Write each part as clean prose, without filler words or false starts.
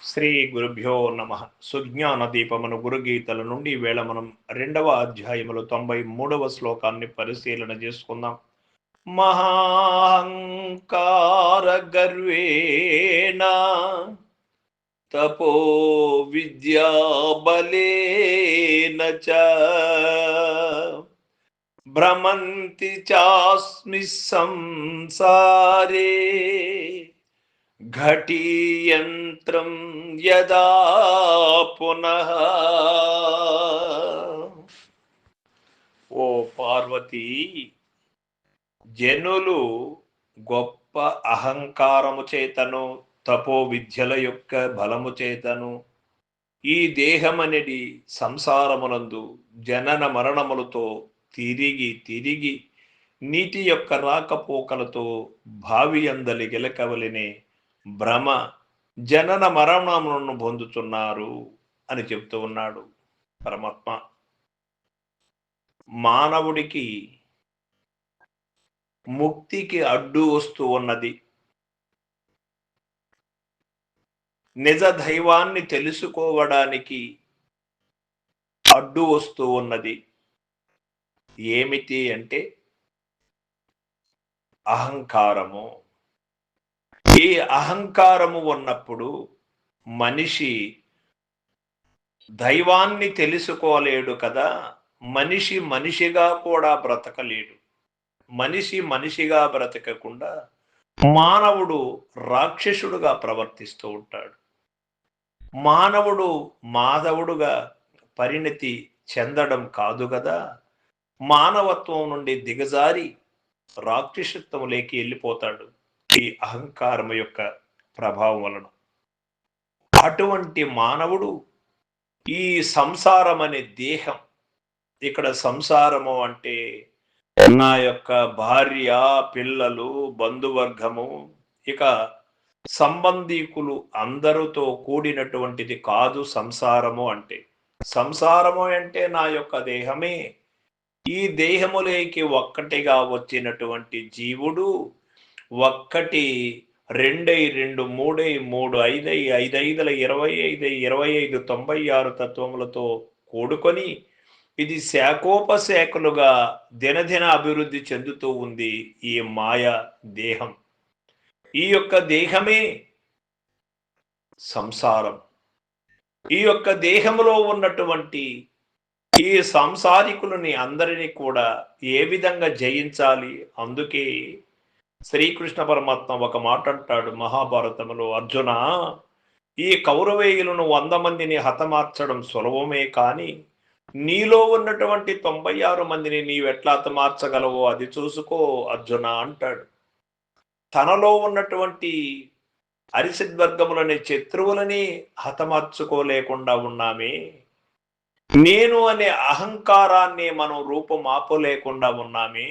శ్రీ గురుభ్యో నమ. సుజ్ఞాన దీపమును గురుగీతల నుండి వేళ మనం 2వ అధ్యాయములో 93వ శ్లోకాన్ని పరిశీలన చేసుకుందాం. మహాంకార గర్వేణ తపో విద్యా బలేన చ భ్రమంతి చాస్మి సంసారే ఘటీయంత్రం యదా పునః. ఓ పార్వతీ, జనులు గొప్ప అహంకారము చేతను తపో విద్యల యొక్క బలము చేతను ఈ దేహమనేది సంసారమునందు జనన మరణములతో తిరిగి తిరిగి నీటి యొక్క రాకపోకలతో భావి అందలి గెలకవలినే భ్రమ జనన మరణములను పొందుతున్నారు అని చెప్తూ ఉన్నాడు పరమాత్మ. మానవుడికి ముక్తికి అడ్డు వస్తూ ఉన్నది. నిజ దైవాన్ని తెలుసుకోవడానికి అడ్డు వస్తూ ఉన్నది. ఏమిటి అంటే అహంకారము. ఈ అహంకారము ఉన్నప్పుడు మనిషి దైవాన్ని తెలుసుకోలేడు కదా. మనిషి మనిషిగా కూడా బ్రతకలేడు. మనిషి మనిషిగా బ్రతకకుండా మానవుడు రాక్షసుడుగా ప్రవర్తిస్తూ ఉంటాడు. మానవుడు మాధవుడుగా పరిణతి చెందడం కాదు కదా, మానవత్వం నుండి దిగజారి రాక్షసత్వంలోకి వెళ్ళిపోతాడు ఈ అహంకారం యొక్క ప్రభావం వలన. అటువంటి మానవుడు ఈ సంసారం అనే దేహం, ఇక్కడ సంసారము అంటే నా యొక్క భార్య, పిల్లలు, బంధువర్గము, ఇక సంబంధీకులు అందరితో కూడినటువంటిది కాదు సంసారము అంటే. సంసారము అంటే నా యొక్క దేహమే. ఈ దేహములోకి ఒక్కటిగా వచ్చినటువంటి జీవుడు ఒక్కటి, రెండై రెండు, మూడై మూడు, ఐదై ఐదైదుల 25, 25 96 తత్వములతో కూడుకొని ఇది శాఖోపశాఖలుగా దినదిన అభివృద్ధి చెందుతూ ఉంది ఈ మాయ దేహం. ఈ యొక్క దేహమే సంసారం. ఈ యొక్క దేహంలో ఉన్నటువంటి ఈ సంసారికులని అందరినీ కూడా ఏ విధంగా జయించాలి? అందుకే శ్రీకృష్ణ పరమాత్మ ఒక మాట అంటాడు మహాభారతంలో, అర్జున, ఈ కౌరవేయులను 100 మందిని హతమార్చడం సులభమే, కానీ నీలో ఉన్నటువంటి 96 మందిని నీవెట్లా హతమార్చగలవో అది చూసుకో అర్జున అంటాడు. తనలో ఉన్నటువంటి అరిసిద్వర్గములనే శత్రువులని హతమార్చుకోలేకుండా ఉన్నామే. నేను అనే అహంకారాన్ని మనం రూపమాపలేకుండా ఉన్నామే.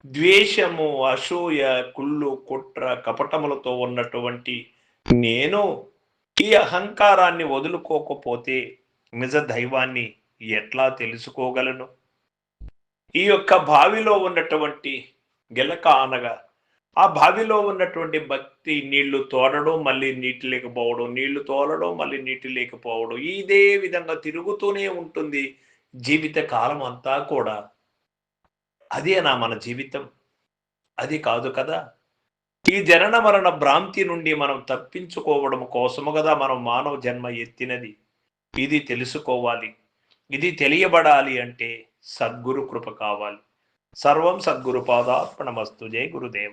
ద్వేషము, అసూయ, కుళ్ళు, కుట్ర, కపటములతో ఉన్నటువంటి నేను ఈ అహంకారాన్ని వదులుకోకపోతే నిజ దైవాన్ని ఎట్లా తెలుసుకోగలను? ఈ యొక్క బావిలో ఉన్నటువంటి గిలక అనగా ఆ బావిలో ఉన్నటువంటి భక్తి నీళ్లు తోడడం, మళ్ళీ నీటి లేకపోవడం, నీళ్లు తోలడం, మళ్ళీ నీటి లేకపోవడం, ఇదే విధంగా తిరుగుతూనే ఉంటుంది జీవిత కాలం అంతా కూడా. అదేనా మన జీవితం? అది కాదు కదా. ఈ జనన మరణ భ్రాంతి నుండి మనం తప్పించుకోవడం కోసము కదా మనం మానవ జన్మ ఎత్తినది. ఇది తెలుసుకోవాలి. ఇది తెలియబడాలి అంటే సద్గురు కృప కావాలి. సర్వం సద్గురు పాదార్పణమస్తు. జై గురుదేవ.